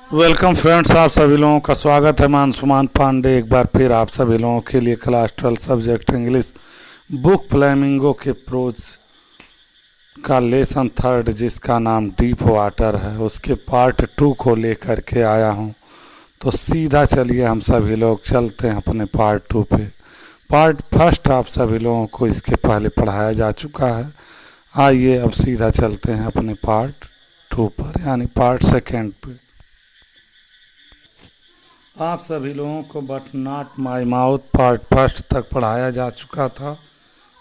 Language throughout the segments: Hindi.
वेलकम फ्रेंड्स, आप सभी लोगों का स्वागत है। मैं अंशुमान पांडे एक बार फिर आप सभी लोगों के लिए class 12 subject English book flamingo के प्रोज का लेसन थर्ड, जिसका नाम डीप वाटर है, उसके पार्ट 2 को लेकर के आया हूं। तो सीधा चलिए हम सभी लोग चलते हैं अपने पार्ट 2 पे। पार्ट फर्स्ट आप सभी लोगों को इसके पहले पढ़ाया जा चुका है। आइए अब सीधा चलते हैं अपने पार्ट 2 पर, यानी पार्ट सेकेंड पे। आप सभी लोगों को but not my mouth part first तक पढ़ाया जा चुका था।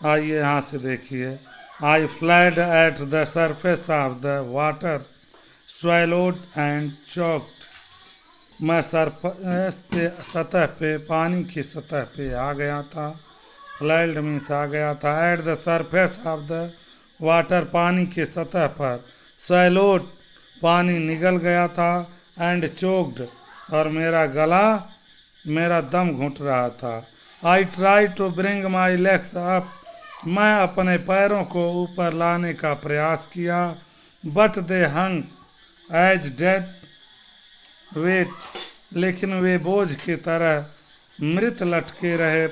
आइए यहाँ से देखिए। I flailed at the surface of the water, swallowed and choked. मैं सरफेस पे, सतह पे, पानी की सतह पे आ गया था। फ्लैड मीन्स आ गया था। Eight the surface of the water, पानी की सतह पर। swallowed, पानी निगल गया था। एंड चोक्ड, और मेरा दम घुट रहा था। I try to bring my legs up, मैं अपने पैरों को ऊपर लाने का प्रयास किया। But they hung as dead weight, लेकिन वे बोझ की तरह मृत लटके रहे।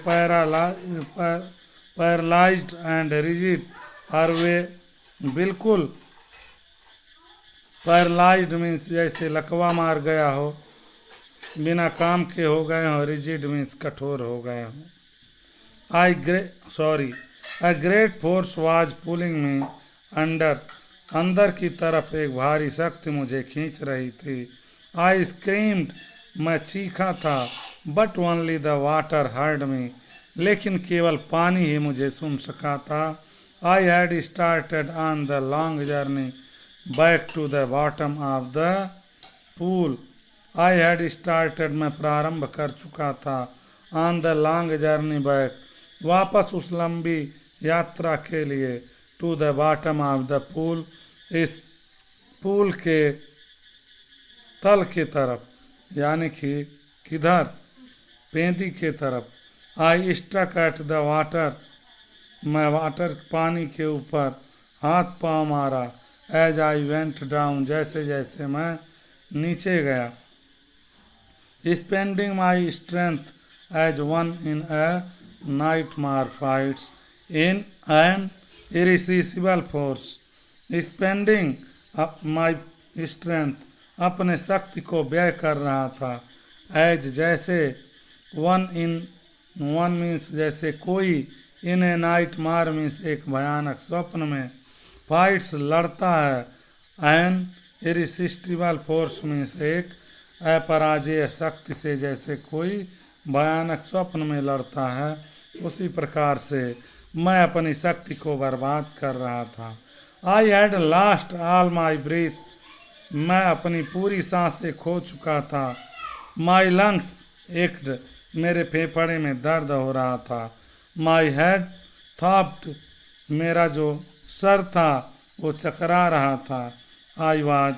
पैरालाइज्ड एंड रिजिड, और वे बिल्कुल पैरालाइज्ड मीन्स जैसे लकवा मार गया हो, बिना काम के हो गए हों। रिजिड मीन्स कठोर हो गए हों। A great force was pulling me under, अंदर की तरफ एक भारी शक्ति मुझे खींच रही थी। आई स्क्रीम्ड, मैं चीखा था। But only the water heard me, लेकिन केवल पानी ही मुझे सुन सका था। I had started on the long journey back to the bottom of the pool. I had started, मैं प्रारंभ कर चुका था। On the long journey back, वापस उस लंबी यात्रा के लिए। To the bottom of the pool, इस पूल के तल की तरफ, यानी कि किधर, पेंदी के तरफ। I stuck at the water, मैं वाटर पानी के ऊपर हाथ पाँव मारा। एज आई वेंट डाउन, जैसे जैसे मैं नीचे गया। Spending my strength as one in a nightmare fights in an irresistible force. Spending my strength, अपने शक्ति को व्यय कर रहा था। As, जैसे। one means जैसे कोई। in a nightmare means एक भयानक स्वप्न में। fights, लड़ता है। an irresistible force means एक अपराजेय शक्ति से, जैसे कोई भयानक स्वप्न में लड़ता है, उसी प्रकार से मैं अपनी शक्ति को बर्बाद कर रहा था। I had last all my breath, मैं अपनी पूरी सांसें खो चुका था। माई लंग्स एक्ड, मेरे फेफड़े में दर्द हो रहा था। माई हेड थॉप्ड, मेरा जो सर था वो चकरा रहा था। आई वॉज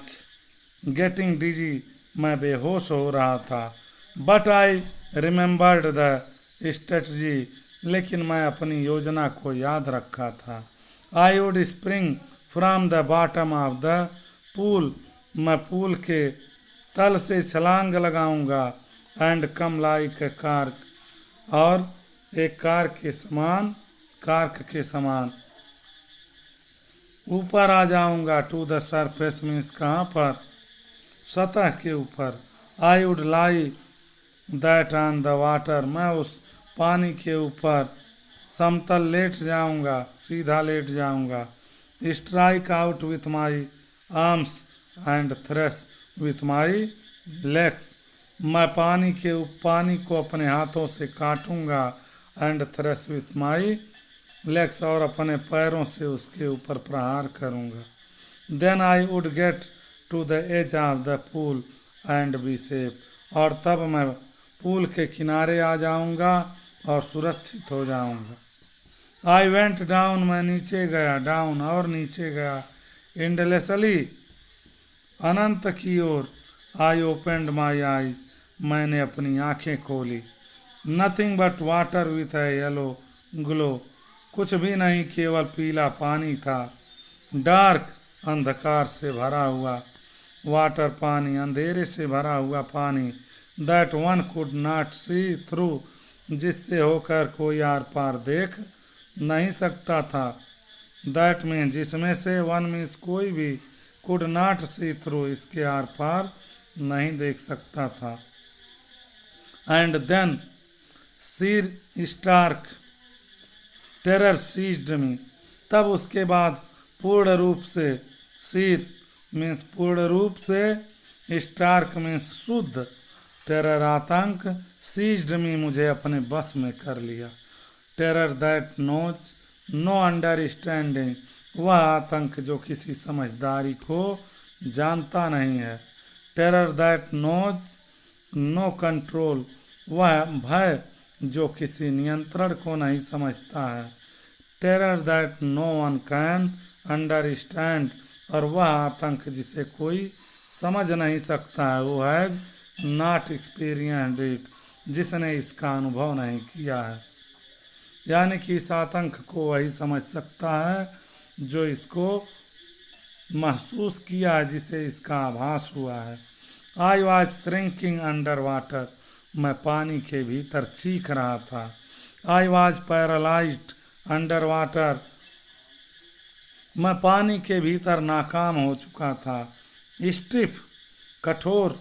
गेटिंग डिजी, मैं बेहोश हो रहा था। But I remembered the strategy, लेकिन मैं अपनी योजना को याद रखा था। I would spring from the bottom of the pool, मैं पूल के तल से छलांग लगाऊंगा। And come like a cork, और एक कार्क के समान ऊपर आ जाऊंगा। टू द सरफेस मीन्स कहाँ पर, सतह के ऊपर। I would lie that on the water, मैं उस पानी के ऊपर समतल लेट जाऊंगा, सीधा लेट जाऊंगा। Strike out with my arms and thresh with my legs, मैं पानी को अपने हाथों से काटूंगा। And thresh with my legs, और अपने पैरों से उसके ऊपर प्रहार करूंगा। Then I would get to the edge of the pool and be safe, और तब मैं पूल के किनारे आ जाऊंगा और सुरक्षित हो जाऊंगा। आई वेंट डाउन, मैं नीचे गया। डाउन, और नीचे गया। इंडलेसली, अनंत की ओर। आई ओपेंड माई आईज, मैंने अपनी आंखें खोली। Nothing but water with A yellow glow, कुछ भी नहीं, केवल पीला पानी था। डार्क, अंधकार से भरा हुआ। वाटर पानी, अंधेरे से भरा हुआ पानी, that one could not see through, जिससे होकर कोई आर पार देख नहीं सकता था। दैट मीन जिसमें से, वन मीन्स कोई भी, कुड नॉट सी थ्रू इसके आर पार नहीं देख सकता था। And then sheer stark terror seized me, तब उसके बाद पूर्ण रूप से, सीर मीन्स पूर्ण रूप से, स्टार्क मीन्स शुद्ध, टेरर आतंक, सीज्ड मी मुझे अपने बस में कर लिया। Terror that knows no understanding, वह आतंक जो किसी समझदारी को जानता नहीं है। Terror that knows no control, वह भय जो किसी नियंत्रण को नहीं समझता है। Terror that no one can understand, और वह आतंक जिसे कोई समझ नहीं सकता है। वो हैज नॉट एक्सपीरियंस्ड इट, जिसने इसका अनुभव नहीं किया है। यानी कि इस आतंक को वही समझ सकता है जो इसको महसूस किया है, जिसे इसका आभास हुआ है। I was shrinking under water, मैं पानी के भीतर चीख रहा था। I was paralysed under water, मैं पानी के भीतर नाकाम हो चुका था। स्टिफ कठोर,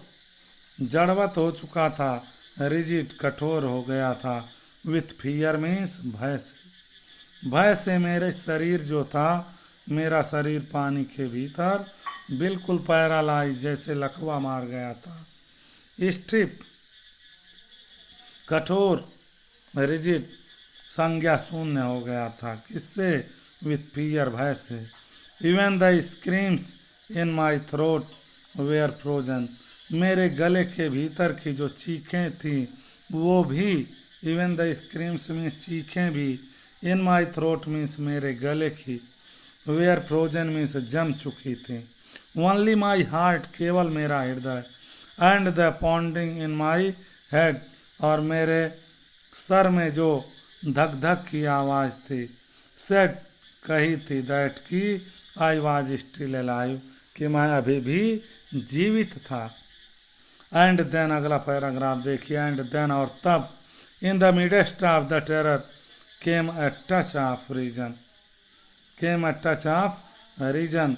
जड़वत हो चुका था। रिजिड कठोर हो गया था। विथ फियर मीन्स भय से, भय से मेरे शरीर जो था, मेरा शरीर पानी के भीतर बिल्कुल पैरालाइज, जैसे लकवा मार गया था। स्टिफ कठोर, रिजिड संज्ञा शून्य हो गया था। किससे? विथ फियर भय से। Even the screams in my throat were frozen, मेरे गले के भीतर की जो चीखें थी वो भी, इवन द स्क्रीम्स मीन्स चीखें भी, इन माई थ्रोट मीन्स मेरे गले की, वेयर फ्रोजन मीन्स जम चुकी थी। ओनली माई हार्ट, केवल मेरा हृदय, and the पॉन्डिंग in my head, और मेरे सर में जो धक धक की आवाज़ थी, सेड कही थी, दैट की आई वाज स्टिल अलाइव, कि मैं अभी भी जीवित था। एंड देन अगला पैराग्राफ देखिए। एंड देन और तब, in the midst of the terror came a touch of reason, came a touch of reason,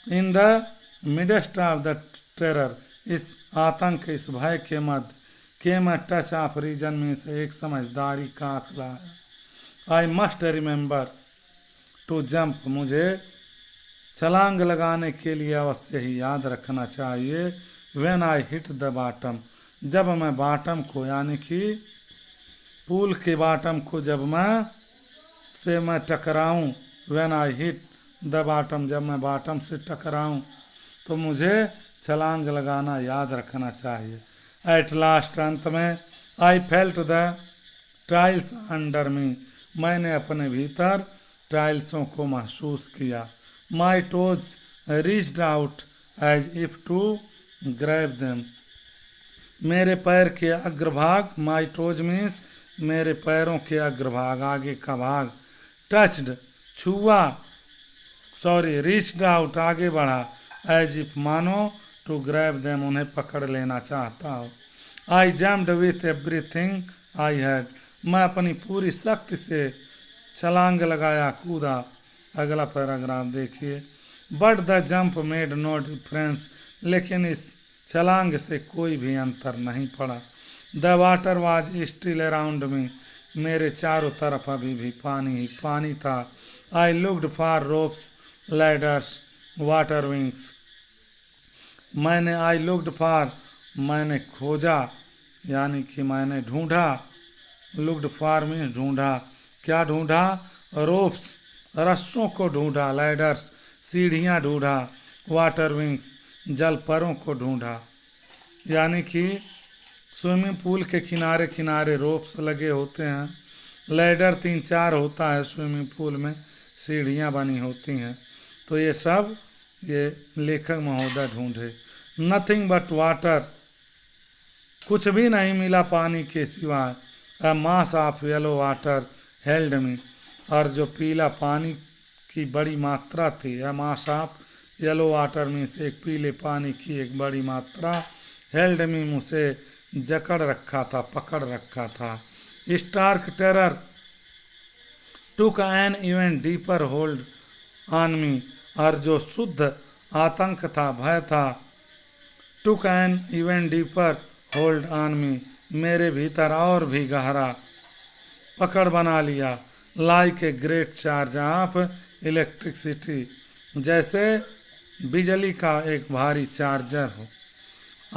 in the midst of the terror, इस आतंक, इस भय के मध्य, came a touch of reason में से एक समझदारी का आंकड़ा है। I must remember to jump, मुझे छलांग लगाने के लिए अवश्य ही याद रखना चाहिए। When I hit the bottom, जब मैं बॉटम को, यानी कि पूल के बॉटम को जब मैं टकराऊं, when I hit the bottom, जब मैं बॉटम से टकराऊं तो मुझे छलांग लगाना याद रखना चाहिए। एट लास्ट, अंत में, I felt the tiles under me, मैंने अपने भीतर टाइल्सों को महसूस किया। My toes reached out as if to grab them, मेरे पैर के अग्रभाग, माई टोज मीन्स मेरे पैरों के अग्रभाग, आगे का भाग, टच्ड छुआ, सॉरी रीच्ड आउट आगे बढ़ा, एज इफ मानो, टू ग्रैब देम उन्हें पकड़ लेना चाहता हो। आई jumped with everything I had, मैं अपनी पूरी शक्ति से छलांग लगाया, कूदा। अगला पैराग्राफ देखिए। But the jump made no difference, लेकिन इस छलांग से कोई भी अंतर नहीं पड़ा। The water was still around me, मेरे चारों तरफ अभी भी पानी ही पानी था। I looked for ropes, ladders, water wings, मैंने, आई लुक्ड फॉर, मैंने खोजा, यानी कि मैंने ढूंढा, लुक्ड फॉर मीन्स ढूंढा, क्या ढूंढा? रोप्स, रस्सों को ढूंढा, लैडर्स, सीढ़ियाँ ढूंढा, वाटर विंग्स, जल परों को ढूंढा। यानी कि स्विमिंग पूल के किनारे किनारे रोप्स लगे होते हैं, लैडर 3-4 होता है स्विमिंग पूल में, सीढ़ियाँ बनी होती हैं, तो ये सब ये लेखक महोदय ढूंढे। नथिंग बट वाटर, कुछ भी नहीं मिला पानी के सिवाय। A mass of yellow water held me, और जो पीला पानी की बड़ी मात्रा थी, a mass of yellow water means एक पीले पानी की एक बड़ी मात्रा। हेल्ड मी मुझे जकड़ रखा था, पकड़ रखा था। Stark terror took an even deeper hold on me, और जो शुद्ध आतंक था, भय था, took an even deeper hold on me, मेरे भीतर और भी गहरा पकड़ बना लिया। Like a great charge of electricity, जैसे बिजली का एक भारी चार्जर हो।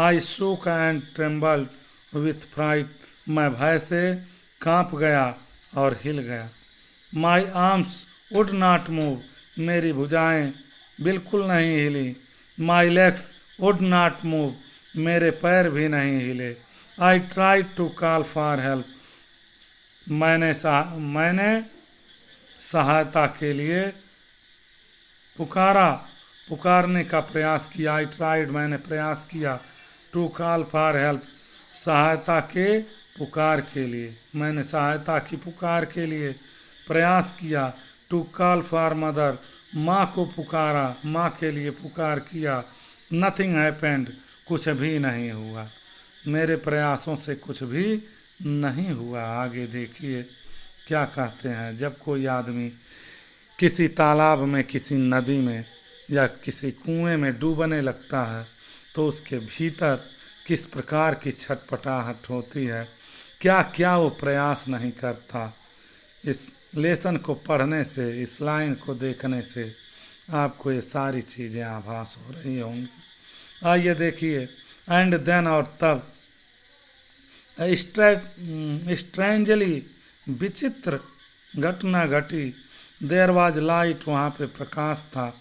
I shook and trembled with fright, मैं भय से कांप गया और हिल गया। My arms would not move, मेरी भुजाएं बिल्कुल नहीं हिली। My legs would not move, मेरे पैर भी नहीं हिले। I try to call for help, मैंने सहायता के लिए पुकारने का प्रयास किया। आई ट्राइड, मैंने प्रयास किया। टू कॉल फॉर हेल्प, सहायता के पुकार के लिए, मैंने सहायता की पुकार के लिए प्रयास किया। टू कॉल फॉर मदर, माँ को पुकारा, माँ के लिए पुकार किया। नथिंग हैपेंड, कुछ भी नहीं हुआ, मेरे प्रयासों से कुछ भी नहीं हुआ। आगे देखिए क्या कहते हैं। जब कोई आदमी किसी तालाब में, किसी नदी में या किसी कुएं में डूबने लगता है तो उसके भीतर किस प्रकार की छटपटाहट होती है, क्या क्या वो प्रयास नहीं करता। इस लेसन को पढ़ने से, इस लाइन को देखने से आपको ये सारी चीज़ें आभास हो रही होंगी। आइए देखिए। एंड देन, और तब, स्ट्रेंजली, विचित्र घटना घटी। देयर वाज लाइट, वहाँ पे प्रकाश था।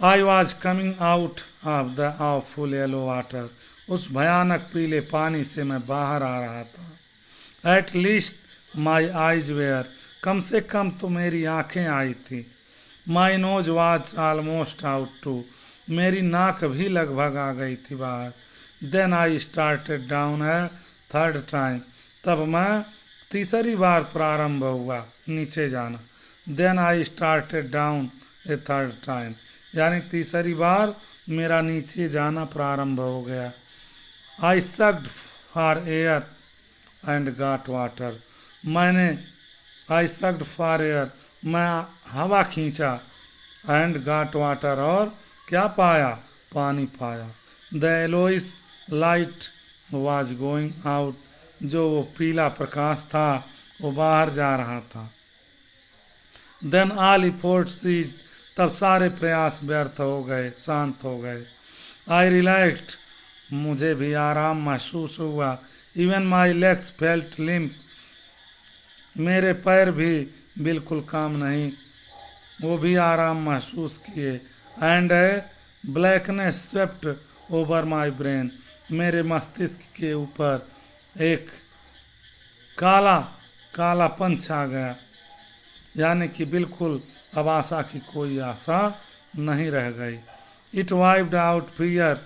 I was coming out of the awful yellow water, उस भयानक पीले पानी से मैं बाहर आ रहा था। At least my eyes were, कम से कम तो मेरी आंखें आई थी। My nose was almost out too, मेरी नाक भी लगभग आ गई थी बाहर। Then I started down a third time, तब मैं तीसरी बार प्रारंभ हुआ नीचे जाना। Then I started down a third time, यानी तीसरी बार मेरा नीचे जाना प्रारंभ हो गया। I sucked for air and got water, I sucked for air, मैं हवा खींचा। एंड गॉट वाटर, और क्या पाया, पानी पाया। The yellowish light was going out, जो वो पीला प्रकाश था वो बाहर जा रहा था। देन ऑल इफोर्ट सीज, तब सारे प्रयास व्यर्थ हो गए, शांत हो गए। आई रिलैक्स्ड, मुझे भी आराम महसूस हुआ। Even my legs felt limp, मेरे पैर भी बिल्कुल काम नहीं, वो भी आराम महसूस किए। And A blackness swept over my brain, मेरे मस्तिष्क के ऊपर एक कालापन छा गया, यानी कि बिल्कुल अब आशा की कोई आशा नहीं रह गई। इट वाइप्ड आउट फियर,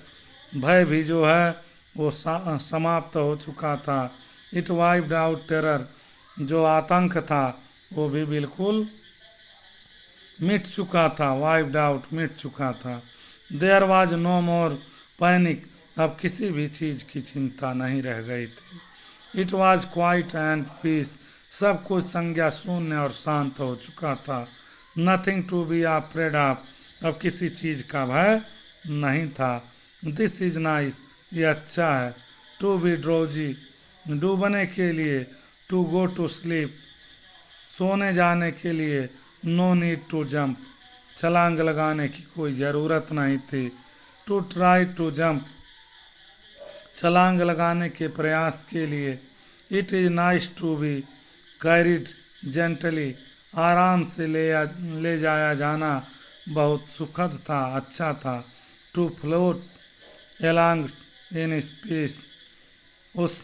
भय भी जो है वो समाप्त हो चुका था। इट वाइप्ड आउट टेरर, जो आतंक था वो भी बिल्कुल मिट चुका था। वाइप्ड आउट, मिट चुका था। There was no more panic, अब किसी भी चीज़ की चिंता नहीं रह गई थी। It was quiet and peace, सब कुछ संज्ञा शून्य और शांत हो चुका था। Nothing to be afraid of, अब किसी चीज़ का भय नहीं था। दिस इज नाइस, ये अच्छा है। टू बी ड्रोजी, डूबने के लिए। टू गो टू स्लीप, सोने जाने के लिए। नो नीड टू जंप, छलांग लगाने की कोई ज़रूरत नहीं थी। टू ट्राई टू जंप, छलांग लगाने के प्रयास के लिए। It is nice to be carried gently, आराम से ले जाया जाना बहुत सुखद था, अच्छा था। To float along in space, उस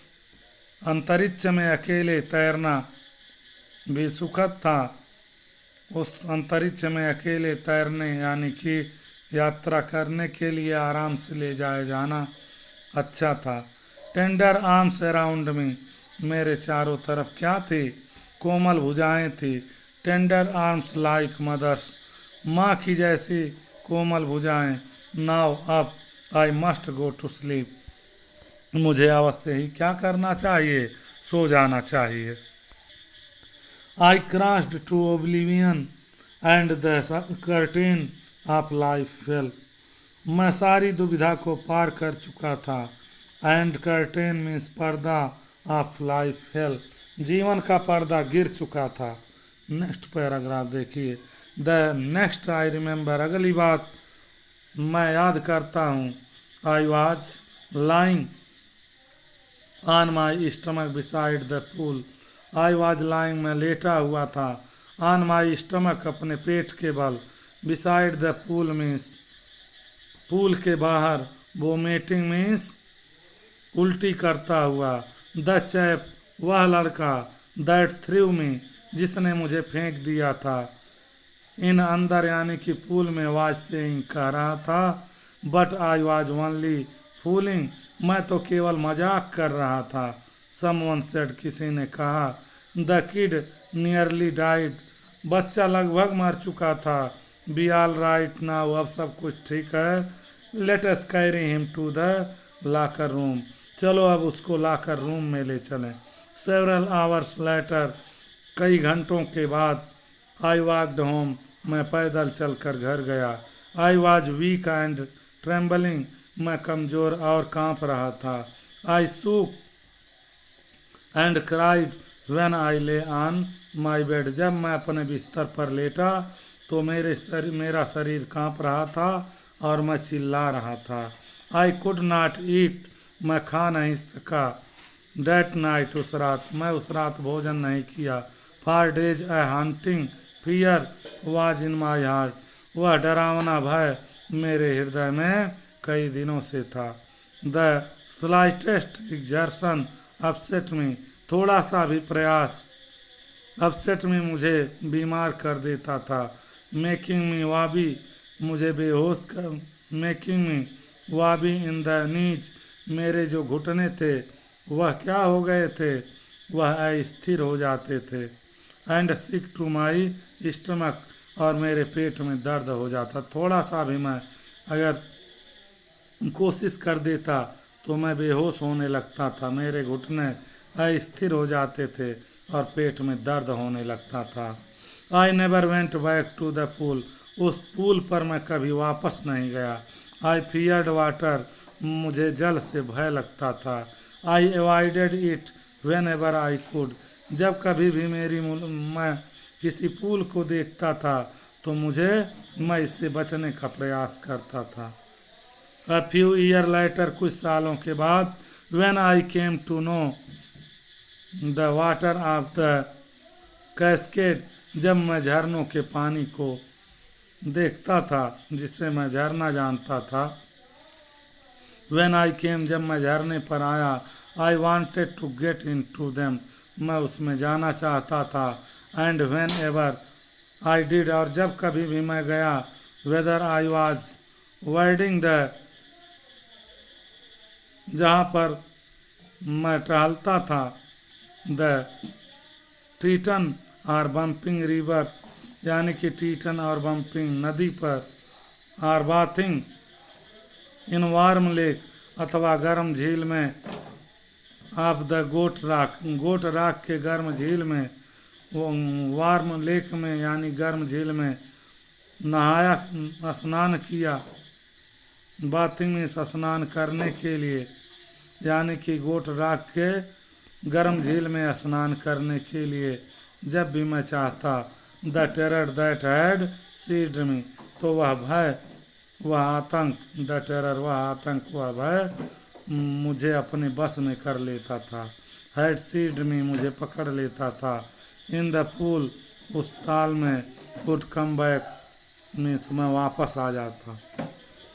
अंतरिक्ष में अकेले तैरना भी सुखद था। उस अंतरिक्ष में अकेले तैरने यानी कि यात्रा करने के लिए आराम से ले जाया जाना अच्छा था। टेंडर आर्म्स अराउंड मी, मेरे चारों तरफ क्या थी, कोमल भुजाएं थी। टेंडर आर्म्स लाइक मदर्स, माँ की जैसी कोमल भुजाएं। नाउ अब I must go to sleep, मुझे अवश्य ही क्या करना चाहिए, सो जाना चाहिए। I crossed to oblivion and the curtain of life fell, मैं सारी दुविधा को पार कर चुका था। एंड कर्टेन मीन्स पर्दा ऑफ लाइफ फेल, जीवन का पर्दा गिर चुका था। नेक्स्ट पैराग्राफ देखिए। द नेक्स्ट आई रिमेंबर, अगली बात मैं याद करता हूँ। I was lying on my stomach beside the pool, I was lying मैं लेटा हुआ था, ऑन माई स्टमक अपने पेट के बल, beside the pool means pool के बाहर, वोमिटिंग मीन्स उल्टी करता हुआ, द चैप वह लड़का, दैट थ्रू मी जिसने मुझे फेंक दिया था, इन अंदर यानी कि पूल में वाज सेइंग कह रहा था, but I was only fooling मैं तो केवल मजाक कर रहा था। समवन सेड किसी ने कहा, द किड नियरली डाइड बच्चा लगभग मर चुका था, बी ऑल राइट नाउ अब सब कुछ ठीक है, let us carry him to the locker room चलो अब उसको लॉकर रूम में ले चलें। सेवरल आवर्स लेटर कई घंटों के बाद, आई वॉकड होम मैं पैदल चलकर घर गया। I was weak and trembling मैं कमज़ोर और कांप रहा था। आई सूक एंड क्राइड व्हेन आई ले ऑन माई बेड जब मैं अपने बिस्तर पर लेटा तो मेरा शरीर कांप रहा था और मैं चिल्ला रहा था। आई कुड नॉट ईट मैं खा नहीं सका। डेट नाइट उस रात मैं उस रात भोजन नहीं किया। For days A hunting fear was in my heart वह डरावना भय मेरे हृदय में कई दिनों से था। द स्लाइटेस्ट एग्जर्शन अपसेट मी थोड़ा सा भी प्रयास अपसेट में मुझे बीमार कर देता था। मेकिंग मी वाबी मुझे बेहोश कर making me वाबी in the knees मेरे जो घुटने थे वह क्या हो गए थे, वह अस्थिर हो जाते थे। And sick to my stomach और मेरे पेट में दर्द हो जाता। थोड़ा सा भी मैं अगर कोशिश कर देता तो मैं बेहोश होने लगता था, मेरे घुटने अस्थिर हो जाते थे और पेट में दर्द होने लगता था। I never went back to the pool उस पूल पर मैं कभी वापस नहीं गया। आई फियर्ड वाटर मुझे जल से भय लगता था। I avoided it whenever I could जब कभी भी मैं किसी पूल को देखता था तो मैं इससे बचने का प्रयास करता था। A few years later कुछ सालों के बाद when I came to know the water of the cascade जब मैं झरनों के पानी को देखता था जिसे मैं झरना जानता था। when I came जब मैं झरने पर आया I wanted to get into them मैं उसमें जाना चाहता था। and whenever I did और जब कभी भी मैं गया whether I was wading the जहाँ पर मैं टहलता था द टीटन और बम्पिंग रिवर यानी कि टीटन और बम्पिंग नदी पर और बाथिंग इन वार्म लेक अथवा गर्म झील में ऑफ द गोट राक के गर्म झील में वो वार्म लेक में यानी गर्म झील में नहाया स्नान किया। बाथिंग में स्नान करने के लिए यानी कि गोट राक के गर्म झील में स्नान करने के लिए जब भी मैं चाहता। The terror that had seized me तो वह भय वह आतंक द टेरर वह आतंक वह भय मुझे अपने बस में कर लेता था। हैड सीड मी मुझे पकड़ लेता था। इन द पूल उस ताल में वुड कम बैक मीन्स मैं वापस आ जाता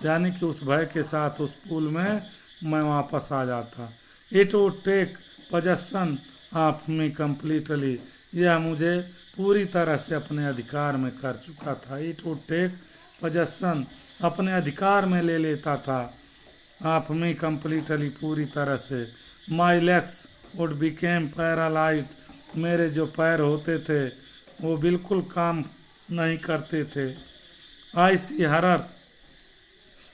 यानी कि उस भय के साथ उस पूल में मैं वापस आ जाता। It would take possession of me completely यह मुझे पूरी तरह से अपने अधिकार में कर चुका था। इट वुड टेक पोजेसन अपने अधिकार में ले लेता था। ऑफ मी कम्प्लीटली पूरी तरह से। माई लेग्स वुड बिकेम पैरालाइज मेरे जो पैर होते थे वो बिल्कुल काम नहीं करते थे। आई सी हरर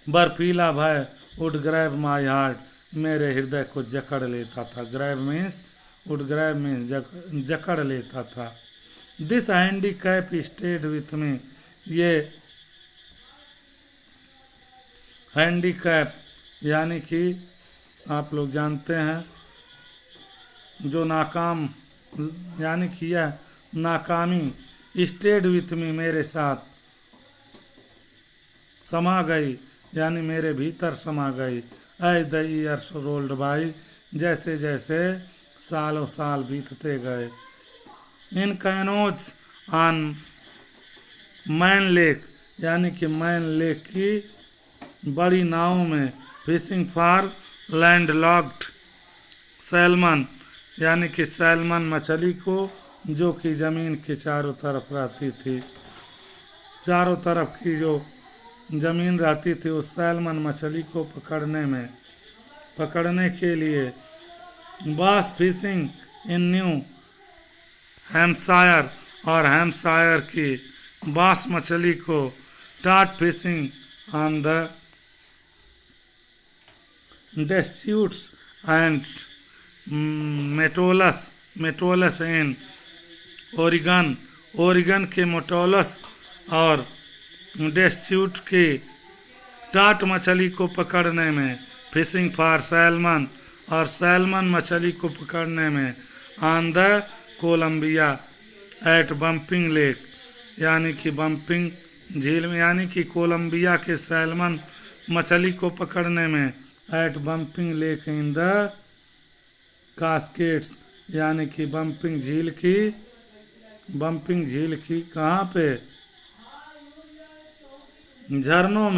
बर्फीला भय वुड ग्रैब माई हार्ट, मेरे हृदय को जकड़ लेता था। Grab means would grab means जकड़ लेता था। This handicap stayed with me, ये हैंडीकैप यानी कि आप लोग जानते हैं जो नाकाम, यानी कि यह नाकामी स्टेड विथ मी, मेरे साथ समा गई, यानी मेरे भीतर समा गई। As the years rolled by, जैसे जैसे सालों साल बीतते गए। In canoes on Maine lake, यानी कि मैन लेक की बड़ी नाव में, fishing for landlocked salmon, यानी कि सैल्मन मछली को जो कि ज़मीन के चारों तरफ रहती थी, चारों तरफ की जो ज़मीन रहती थी उस सैल्मन मछली को पकड़ने के लिए bass fishing in New Hampshire, और हैम्पशायर की बास मछली को टाट fishing on the Deschutes and Metolius in Oregon के मोटोलस और डेस्यूट की टाट मछली को पकड़ने में, फिशिंग फॉर सैल्मन, और सैल्मन मछली को पकड़ने में on the Columbia at Bumping Lake, यानी कि बम्पिंग झील में, यानी कि कोलंबिया के सैल्मन मछली को पकड़ने में at Bumping Lake in the Cascades, यानी कि बम्पिंग झील की कहाँ पे, झरनों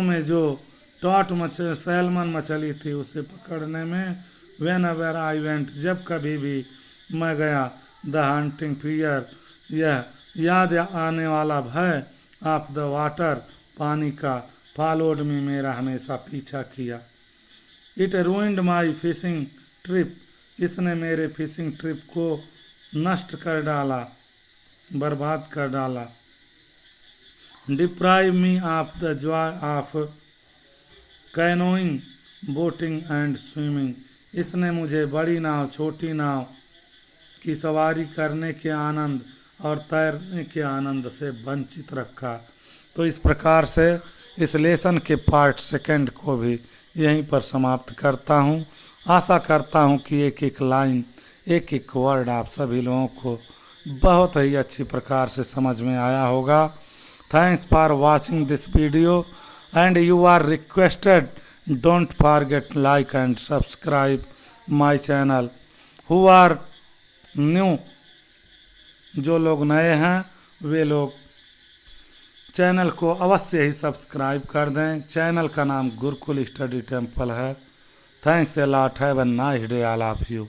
में जो टॉट सैल्मन मछली थी उसे पकड़ने में। वेन एवर आई वेंट, जब कभी भी मैं गया, द हंटिंग फियर, यह याद आने वाला भय, ऑफ द वाटर, पानी का, फॉलोड मी, मेरा हमेशा पीछा किया। It ruined my fishing trip, इसने मेरे फिशिंग ट्रिप को नष्ट कर डाला, बर्बाद कर डाला। Deprive me of the Joy of canoeing, boating and swimming, इसने मुझे बड़ी नाव, छोटी नाव की सवारी करने के आनंद और तैरने के आनंद से वंचित रखा। तो इस प्रकार से इस लेसन के पार्ट सेकंड को भी यहीं पर समाप्त करता हूँ। आशा करता हूँ कि एक एक लाइन, एक एक वर्ड आप सभी लोगों को बहुत ही अच्छी प्रकार से समझ में आया होगा। Thanks for watching this video and you are requested don't forget like and subscribe my channel. Who are new, जो लोग नए हैं वे लोग चैनल को अवश्य ही सब्सक्राइब कर दें। चैनल का नाम गुरुकुल स्टडी टेम्पल है। Thanks a lot, have a nice day all of you.